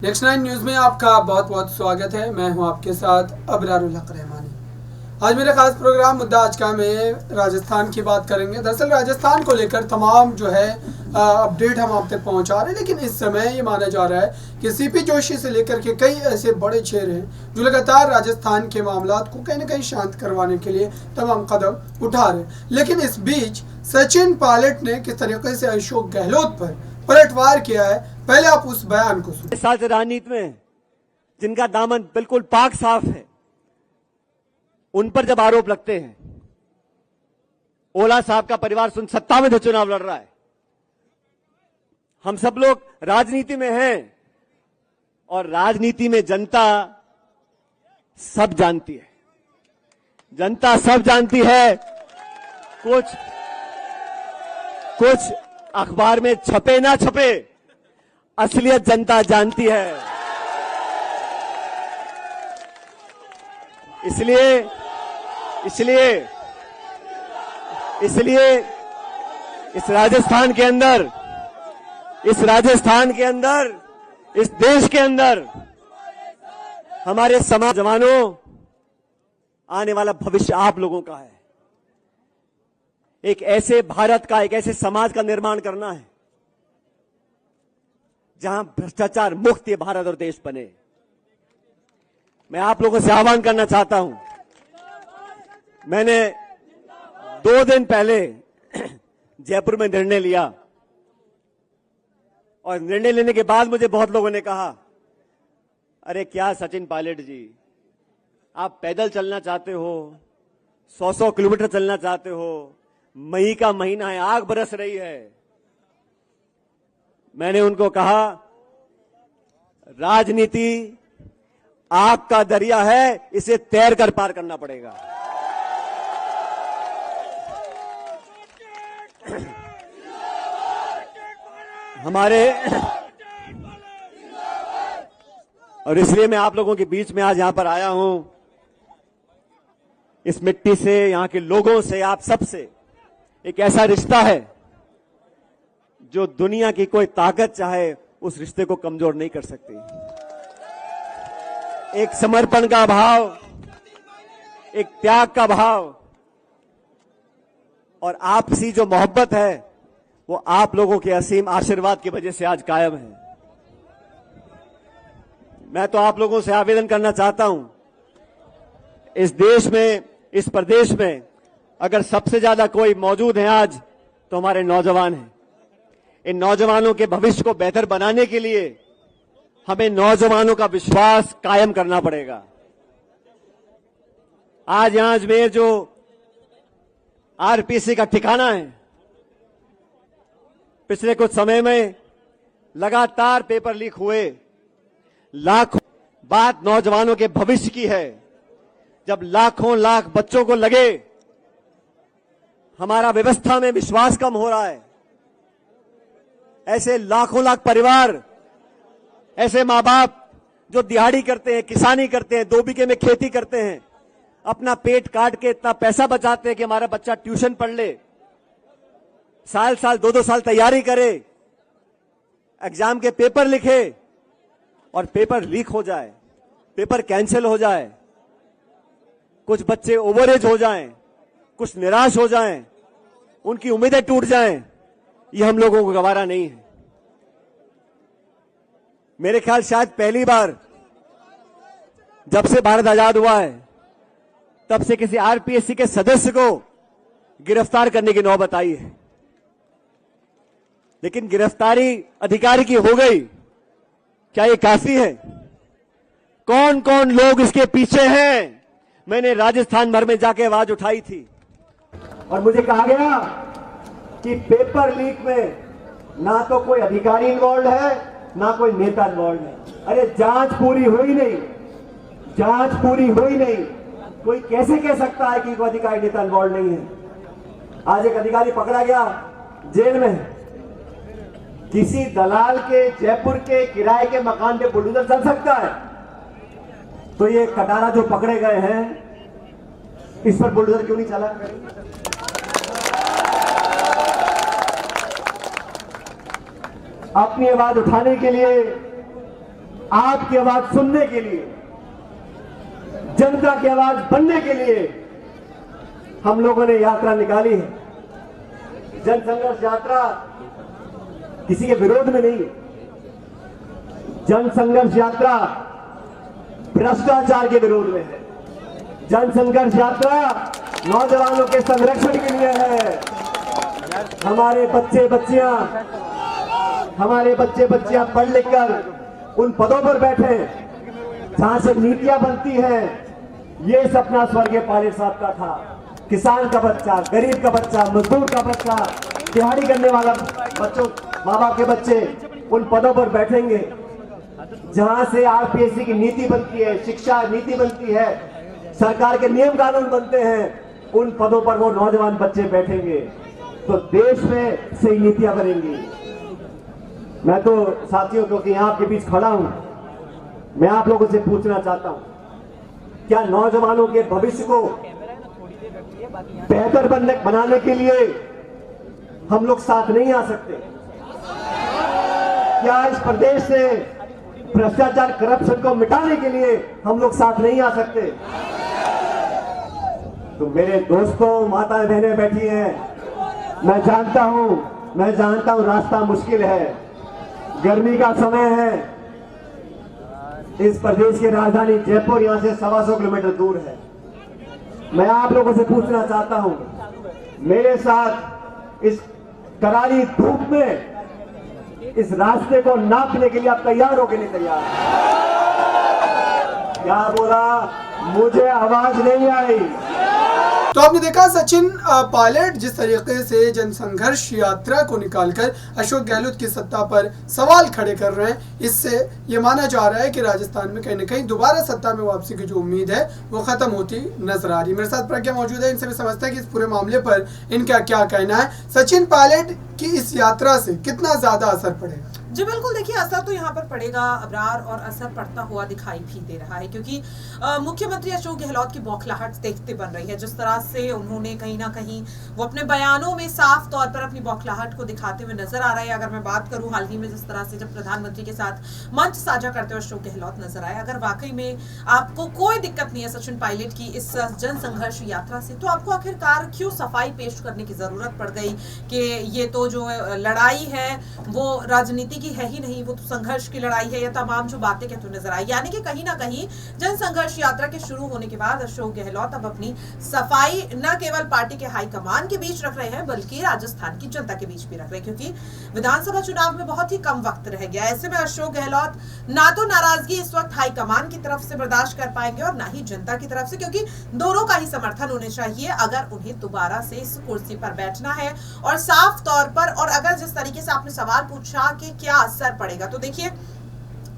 Next 9 news में आपका बहुत बहुत स्वागत है। मैं हूं आपके साथ अबरारुल हक रहमानी। आज मेरा खास प्रोग्राम मुद्दा आज का में राजस्थान की बात करेंगे। दरअसल राजस्थान को लेकर तमाम जो है अपडेट हम आप तक पहुंचा रहे हैं, लेकिन इस समय ये माना जा रहा है कि सीपी जोशी से लेकर के कई ऐसे बड़े चेहरे हैं जो लगातार राजस्थान के मामलात को कहीं ना कहीं शांत करवाने के लिए तमाम कदम उठा रहे हैं। लेकिन इस बीच सचिन पायलट ने किस तरीके से अशोक गहलोत पर पलटवार किया है, पहले आप उस बयान को सुनिए। साथ राजनीति में जिनका दामन बिल्कुल पाक साफ है, उन पर जब आरोप लगते हैं, ओला साहब का परिवार सत्ता में चुनाव लड़ रहा है, हम सब लोग राजनीति में हैं और राजनीति में जनता सब जानती है। जनता सब जानती है। कुछ अखबार में छपे ना छपे, असलियत जनता जानती है। इसलिए इस राजस्थान के अंदर, इस देश के अंदर हमारे समाज जवानों, आने वाला भविष्य आप लोगों का है। एक ऐसे भारत का, एक ऐसे समाज का निर्माण करना है जहां भ्रष्टाचार मुक्त ये भारत और देश बने। मैं आप लोगों से आह्वान करना चाहता हूं। मैंने 2 दिन पहले जयपुर में निर्णय लिया और निर्णय लेने के बाद मुझे बहुत लोगों ने कहा, अरे क्या सचिन पायलट जी, आप पैदल चलना चाहते हो, 100 किलोमीटर चलना चाहते हो, मई का महीना है, आग बरस रही है। मैंने उनको कहा, राजनीति आग का दरिया है, इसे तैर कर पार करना पड़ेगा। और इसलिए मैं आप लोगों के बीच में आज यहां पर आया हूं। इस मिट्टी से, यहां के लोगों से, आप सबसे एक ऐसा रिश्ता है जो दुनिया की कोई ताकत चाहे उस रिश्ते को कमजोर नहीं कर सकती। एक समर्पण का भाव, एक त्याग का भाव और आपसी जो मोहब्बत है, वो आप लोगों के असीम आशीर्वाद की वजह से आज कायम है। मैं तो आप लोगों से आवेदन करना चाहता हूं, इस देश में, इस प्रदेश में अगर सबसे ज्यादा कोई मौजूद है आज, तो हमारे नौजवान हैं। इन नौजवानों के भविष्य को बेहतर बनाने के लिए हमें नौजवानों का विश्वास कायम करना पड़ेगा। आज यहां अजमेर जो आरपीसी का ठिकाना है, पिछले कुछ समय में लगातार पेपर लीक हुए, लाखों, बात नौजवानों के भविष्य की है। जब लाखों लाख बच्चों को लगे हमारा व्यवस्था में विश्वास कम हो रहा है, ऐसे लाखों लाख परिवार, ऐसे मां बाप जो दिहाड़ी करते हैं, किसानी करते हैं, 2 बीघे में खेती करते हैं, अपना पेट काट के इतना पैसा बचाते हैं कि हमारा बच्चा ट्यूशन पढ़ ले, साल 2-2 साल तैयारी करे, एग्जाम के पेपर लिखे और पेपर लीक हो जाए, पेपर कैंसिल हो जाए, कुछ बच्चे ओवरेज हो जाएं, कुछ निराश हो जाएं, उनकी उम्मीदें टूट जाएं, ये हम लोगों को गवारा नहीं है। मेरे ख्याल शायद पहली बार जब से भारत आजाद हुआ है, तब से किसी आरपीएससी के सदस्य को गिरफ्तार करने की नौबत आई है। लेकिन गिरफ्तारी अधिकारी की हो गई, क्या ये काफी है? कौन कौन लोग इसके पीछे हैं? मैंने राजस्थान भर में जाके आवाज उठाई थी और मुझे कहा गया कि पेपर लीक में ना तो कोई अधिकारी इन्वॉल्व है, ना कोई नेता इन्वॉल्व है। अरे जांच पूरी हुई नहीं, कोई कैसे कह सकता है कि कोई अधिकारी नेता इन्वॉल्व नहीं है? आज एक अधिकारी पकड़ा गया जेल में, किसी दलाल के जयपुर के किराए के मकान पे बुलडोजर चल सकता है, तो ये कटारा जो पकड़े गए हैं, इस पर बुलडोजर क्यों नहीं चला? अपनी आवाज उठाने के लिए आपकी आवाज सुनने के लिए, जनता की आवाज बनने के लिए हम लोगों ने यात्रा निकाली है। जन संघर्ष यात्रा किसी के विरोध में नहीं, जन संघर्ष यात्रा भ्रष्टाचार के विरोध में है। जन संघर्ष यात्रा नौजवानों के संरक्षण के लिए है। हमारे बच्चे बच्चियां पढ़ लिख कर उन पदों पर बैठे जहां से नीतियां बनती हैं। ये सपना स्वर्गीय पायलट साहब का था। किसान का बच्चा, गरीब का बच्चा, मजदूर का बच्चा, दिहाड़ी करने वाला बच्चों, माँ बाप के बच्चे उन पदों पर बैठेंगे जहां से आरपीएससी की नीति बनती है, शिक्षा नीति बनती है, सरकार के नियम कानून बनते हैं। उन पदों पर वो नौजवान बच्चे बैठेंगे तो देश में सही नीतियां बनेंगी। मैं तो साथियों, क्योंकि यहां आपके बीच खड़ा हूं, मैं आप लोगों से पूछना चाहता हूं, क्या नौजवानों के भविष्य को बेहतर बनाने के लिए हम लोग साथ नहीं आ सकते? क्या इस प्रदेश से भ्रष्टाचार, करप्शन को मिटाने के लिए हम लोग साथ नहीं आ सकते? तो मेरे दोस्तों, माताएं बहनें बैठी हैं, मैं जानता हूं रास्ता मुश्किल है, गर्मी का समय है, इस प्रदेश की राजधानी जयपुर यहां से 125 किलोमीटर दूर है। मैं आप लोगों से पूछना चाहता हूं, मेरे साथ इस करारी धूप में इस रास्ते को नापने के लिए आप तैयार हो कि नहीं तैयार? क्या बोला? मुझे आवाज नहीं आई। तो आपने देखा सचिन पायलट जिस तरीके से जनसंघर्ष यात्रा को निकालकर अशोक गहलोत की सत्ता पर सवाल खड़े कर रहे हैं, इससे ये माना जा रहा है कि राजस्थान में कहीं न कहीं दोबारा सत्ता में वापसी की जो उम्मीद है वो खत्म होती नजर आ रही है। मेरे साथ प्रज्ञा मौजूद है, इनसे भी समझते हैं कि इस पूरे मामले पर इनका क्या कहना है। सचिन पायलट की इस यात्रा से कितना ज्यादा असर पड़ेगा? जी बिल्कुल, देखिए असर तो यहाँ पर पड़ेगा अबरार, और असर पड़ता हुआ दिखाई भी दे रहा है, क्योंकि मुख्यमंत्री अशोक गहलोत की बौखलाहट देखते बन रही है। जिस तरह से उन्होंने कहीं ना कहीं वो अपने बयानों में साफ तौर पर अपनी बौखलाहट को दिखाते हुए नजर आ रहे हैं। अगर मैं बात करूं हाल ही में जिस तरह से जब प्रधानमंत्री के साथ मंच साझा करते हुए अशोक गहलोत नजर आए, अगर वाकई में आपको कोई दिक्कत नहीं है सचिन पायलट की इस जन संघर्ष यात्रा से, तो आपको आखिरकार क्यों सफाई पेश करने की जरूरत पड़ गई कि ये तो जो लड़ाई है वो राजनीति की है ही नहीं, वो तो संघर्ष की लड़ाई है, या तमाम जो बातें कहते हुए नजर आई। यानी कि कहीं ना कहीं जन संघर्ष यात्रा के शुरू होने के बाद अशोक गहलोत अब अपनी सफाई न केवल पार्टी के हाईकमान के बीच रख रहे हैं बल्कि राजस्थान की जनता के बीच भी रख रहे हैं, क्योंकि विधानसभा चुनाव में बहुत ही कम वक्त रह गया। ऐसे में अशोक गहलोत ना तो नाराजगी इस वक्त हाईकमान की तरफ से बर्दाश्त कर पाएंगे और ना ही जनता की तरफ से, क्योंकि दोनों का ही समर्थन होने चाहिए अगर उन्हें दोबारा से इस कुर्सी पर बैठना है। और साफ तौर पर, और अगर जिस तरीके से आपने सवाल पूछा कि क्या असर पड़ेगा, तो देखिए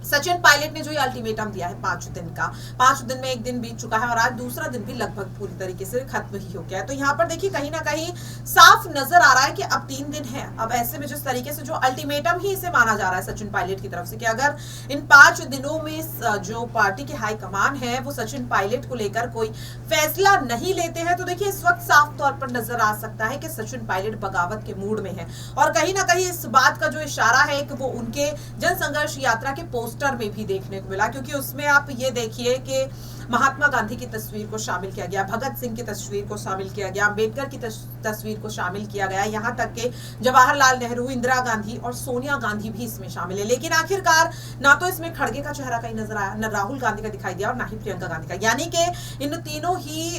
सचिन पायलट ने जो ये अल्टीमेटम दिया है 5 दिन का, 5 दिन में 1 दिन बीत चुका है और आज दूसरा दिन भी लगभग पूरी तरीके से खत्म ही हो गया है। तो यहाँ पर देखिए कहीं ना कहीं साफ नजर आ रहा है कि अब 3 दिन है। अब ऐसे में जिस तरीके से जो अल्टीमेटम ही इसे माना जा रहा है सचिन पायलट की तरफ से कि अगर इन 5 दिनों में जो पार्टी के हाईकमान है वो सचिन पायलट को लेकर कोई फैसला नहीं लेते हैं, तो देखिए इस वक्त साफ तौर पर नजर आ सकता है कि सचिन पायलट बगावत के मूड में है। और कहीं ना कहीं इस बात का जो इशारा है कि वो उनके जनसंघर्ष यात्रा के पोस्टर में भी देखने को मिला, क्योंकि उसमें आप ये देखिए कि महात्मा गांधी की तस्वीर को शामिल किया गया, भगत सिंह की तस्वीर को शामिल किया गया, अम्बेडकर की तस्वीर को शामिल किया गया, यहाँ तक कि जवाहरलाल नेहरू, इंदिरा गांधी और सोनिया गांधी भी इसमें शामिल है। लेकिन आखिरकार ना तो इसमें खड़गे का चेहरा कहीं नजर आया, न राहुल गांधी का दिखाई दिया और ना ही प्रियंका गांधी का। यानी कि इन तीनों ही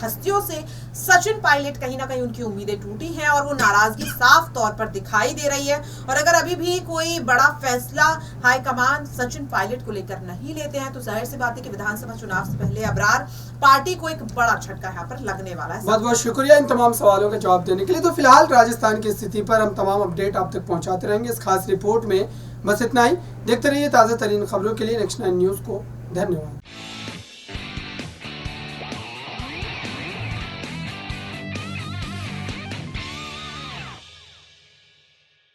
हस्तियों से सचिन पायलट कहीं ना कहीं उनकी उम्मीदें टूटी हैं और वो नाराजगी साफ तौर पर दिखाई दे रही है। और अगर अभी भी कोई बड़ा फैसला हाईकमान सचिन पायलट को लेकर नहीं लेते हैं, तो जाहिर सी बात है कि विधानसभा चुनाव से पहले अबरार पार्टी को एक बड़ा झटका यहाँ पर लगने वाला है। बहुत बहुत शुक्रिया इन तमाम सवालों का जवाब देने के लिए। तो फिलहाल राजस्थान की स्थिति पर हम तमाम अपडेट आप तक पहुंचाते रहेंगे इस खास रिपोर्ट में। बस इतना ही, देखते रहिए ताज़ा तरीन खबरों के लिए नेक्स्ट 9 न्यूज़ को। धन्यवाद।